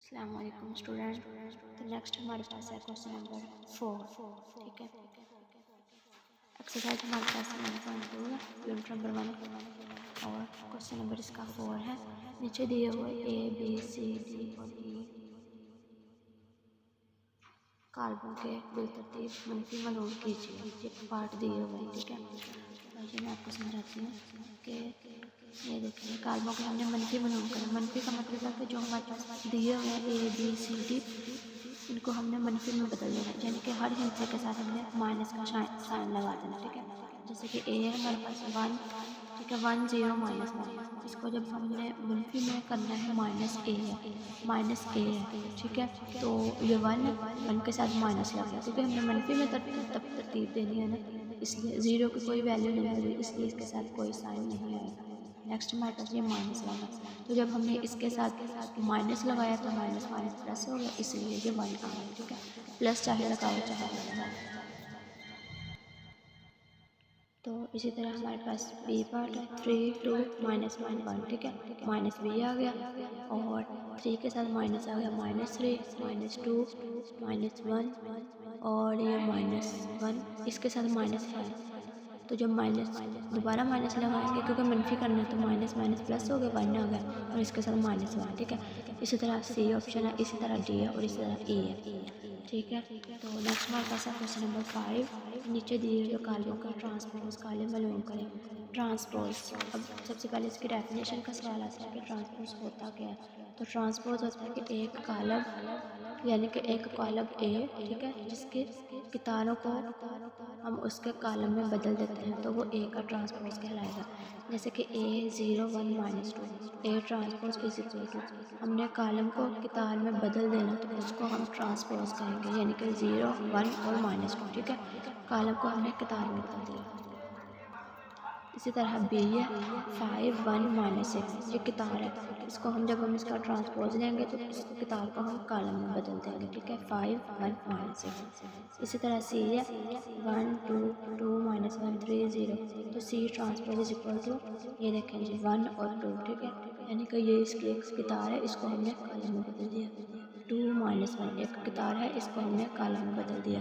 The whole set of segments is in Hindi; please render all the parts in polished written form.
अस्सलाम वालेकुम स्टूडेंट। तो नेक्स्ट हमारे पास है क्वेश्चन नंबर 4। ठीक है, एक्सरसाइज हमारे पास 1.2 है, यूनिट नंबर 1 और क्वेश्चन नंबर इसका 4 है। नीचे दिए हुए ए बी सी डी और ई कार्बन के बिलतरतीब मनफी मलून कीजिए। ये पार्ट दिए हुए हैं। ठीक है, तो ये मैं आपको समझाती हूँ कि ये देखिए कार्बन को हमने मनफी मलून करना। मनफी का मतलब है कि जो हमारे पास दिए हुए हैं ए बी सी डी, इनको हमने मनफी में बदल देना, यानी कि हर हिस्से के साथ हमने माइनस का साइन लगा देना। ठीक है, जैसे कि ए है हमारे पास 1, ठीक है, 1 0 -1, इसको जब हमने मनफी में करना है माइनस ए है। ठीक है, तो ये 1 के साथ माइनस लग गया क्योंकि हमने मनफी में तब तरतीब देनी है ना, इसलिए 0 की कोई वैल्यू नहीं होगी, इसलिए इसके साथ कोई साइन नहीं आएगा। नेक्स्ट हमारे पास ये माइनस वाला, तो जब हमने इसके साथ माइनस लगाया तो माइनस माइनस प्लस हो गया, इसलिए ये 1 आ गया। ठीक है, प्लस चाहे लगाओ चाहे लगाओ। तो इसी तरह हमारे पास बी पार्ट 3 2 -1 1। ठीक है, माइनस बी आ गया और 3 के साथ माइनस आ गया -3 -2 -1 और ये -1 इसके साथ माइनस है। तो जब माइनस दोबारा माइनस लगाएंगे क्योंकि मनफी करना है, तो माइनस माइनस प्लस हो गया, 1 आ गया और इसके साथ -1। ठीक है, इसी तरह सी ऑप्शन है, इसी तरह डी है और इसी तरह ई है। ठीक है, तो नेक्स्ट हमारे पास है क्वेश्चन नंबर 5। नीचे दिए हुए कार्बन का ट्रांसपोज कॉलम मालूम करें। ट्रांसपोज, अब सबसे पहले इसकी डेफिनेशन का सवाल आता है कि ट्रांसपोज होता क्या है। तो ट्रांसपोज होता है कि एक कॉलम, यानी कि एक कॉलम ए, ठीक है, जिसके कितारों को हम उसके कॉलम में बदल देते हैं तो वो ए का ट्रांसपोज कहलाएगा। जैसे कि A 0 1 -2, A transpose is equal to, हमने कॉलम को कितार में बदल देना तो उसको हम ट्रांसपोज कहेंगे, यानी कि 0 1 और -2। ठीक है, कॉलम को हमने कितार में बदल दिया। इसी तरह बी है 5 1 -6, ये कितार है, इसको हम जब हम इसका ट्रांसपोज लेंगे तो इस कितार को हम कॉलम में बदल देंगे। ठीक है, 5 1 -6। इसी तरह सी है 1 2 2 -1 3 0, तो C transpose is equal to, ये देखें जी 1 और 2। ठीक है, यानी कि ये इसकी एक कितार है, इसको हमने कॉलम में बदल दिया। 2 -1 एक कितार है, इसको हमने कॉलम में बदल दिया।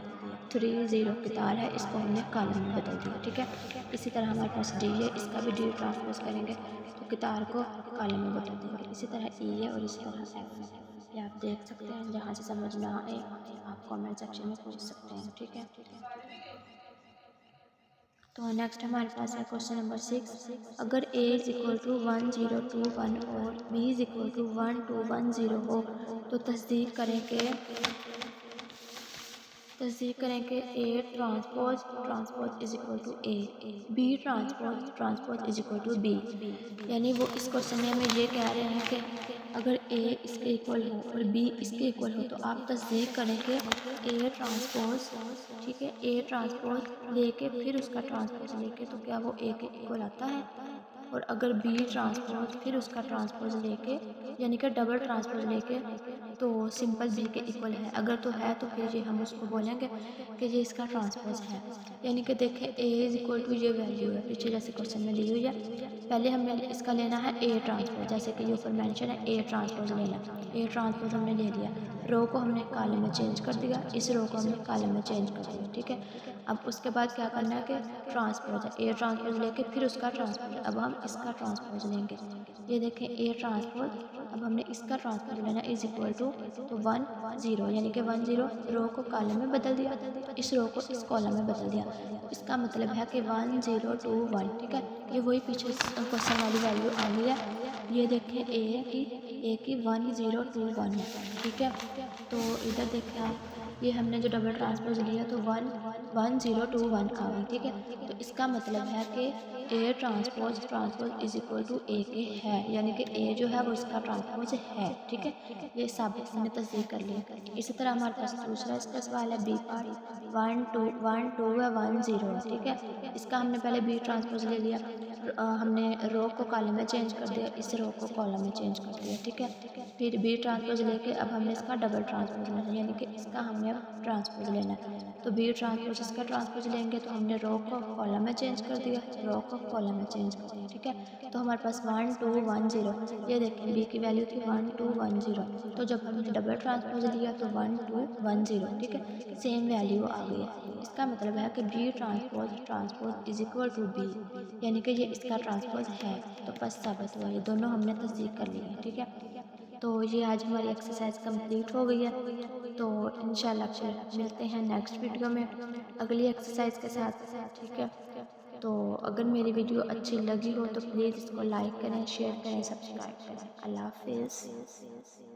3 0 कितार है, इसको हमने कॉलम में बदल दिया। ठीक है, इसी तरह हमारे पास डी है, इसका भी डी ट्रांसपोज करेंगे तो कितार को कॉलम में बदल देंगे। इसी तरह ई है और इसी तरह एफ है। ये आप देख सकते हैं, जहाँ से समझ ना आए आप कमेंट सेक्शन में पूछ सकते हैं। ठीक है, तो नेक्स्ट हमारे पास है क्वेश्चन नंबर 6। अगर ए इज इक्वल टू 1 0 2 1 और बी इज इक्वल टू 1 2 1 0 हो तो तस्दीक करें कि A transpose is equal to A, B transpose is equal to B. यानी वो इस क्वेश्चन में हमें ये कह रहे हैं कि अगर ए इसके इक्वल हो और बी इसके इक्वल हो तो आप तस्दीक करें कि ए ट्रांसपोज, ठीक है, ए ट्रांसपोज लेके फिर उसका ट्रांसपोज लेके तो क्या वो ए के इक्वल आता है। और अगर बी ट्रांसपोज फिर उसका ट्रांसपोज लेके, यानी कि डबल ट्रांसपोज लेके, तो सिंपल बी के इक्वल है। अगर तो है तो फिर ये हम उसको बोलेंगे कि ये इसका ट्रांसपोज है। यानी कि देखें ए इज इक्वल टू ये वैल्यू है पीछे जैसे क्वेश्चन में दी हुई है। पहले हमें इसका लेना है ए ट्रांसपोज, जैसे कि ये ऊपर मेंशन है ए ट्रांसपोज लेना। ए ट्रांसपोज हमने ले लिया, रो को हमने कॉलम में चेंज कर दिया, इस रो को हमने कॉलम में चेंज कर दिया। ठीक है, अब उसके बाद क्या करना है कि ट्रांसपोज है, ए ट्रांसपोज लेके फिर उसका ट्रांसपोज, अब हम इसका ट्रांसपोज लेंगे। ये देखें ए ट्रांसपोज, अब हमने इसका ट्रांसपोज लेना इज इक्वल टू, तो 1 0, यानी कि 1 0 रो को कॉलम में बदल दिया, इस रो को इस कॉलम में बदल दिया। इसका मतलब है कि 1 0 2 1। ठीक है, ये वही पीछे क्वेश्चन वाली वैल्यू आ गई है। ये देखें ए की 1 0 2 1 है। ठीक है, तो इधर देखें आप, ये हमने जो डबल ट्रांसपोज लिया तो 1 1 0 2 1 आ गई। ठीक है, तो इसका मतलब है कि A transpose is equal to A के है, यानी कि ए जो है वो इसका ट्रांसपोज है। ठीक है, ये साबित हमने तस्दीक कर लिया। इसी तरह हमारे पास दूसरा इसका सवाल है बी पार्ट 1 2 1 2 है 1 0 है। ठीक है, इसका हमने पहले बी ट्रांसपोज ले लिया, हमने रो को कॉलम में चेंज कर दिया, इस रो को कॉलम में चेंज कर दिया, ठीक है। फिर बी ट्रांसपोज लेके अब हमने इसका डबल ट्रांसपोज लेना है, यानी कि इसका हमने अब ट्रांसपोज लेना है। तो बी ट्रांसपोज इसका ट्रांसपोज लेंगे तो हमने रो को कॉलम में चेंज कर दिया, रो को कॉलम में चेंज कर दिया, ठीक है। तो हमारे पास 1 2 1 0, ये देखें बी की वैल्यू थी 1 2 1 0, तो जब हमने डबल ट्रांसपोज लिया तो 1 2 1 0, ठीक है, सेम वैल्यू आ गई है। इसका मतलब है कि B transpose transpose is equal to B, यानी कि ये इसका ट्रांसपोज है। तो बस साबित हुआ, ये दोनों हमने तस्दीक कर ली है, ठीक है। तो ये आज हमारी एक्सरसाइज कंप्लीट हो गई है। तो इंशाल्लाह फिर मिलते हैं नेक्स्ट वीडियो में अगली एक्सरसाइज के साथ, ठीक है। तो अगर मेरी वीडियो अच्छी लगी हो तो प्लीज़ इसको लाइक करें, शेयर करें, सब्सक्राइब करें। अल्लाह हाफिज़।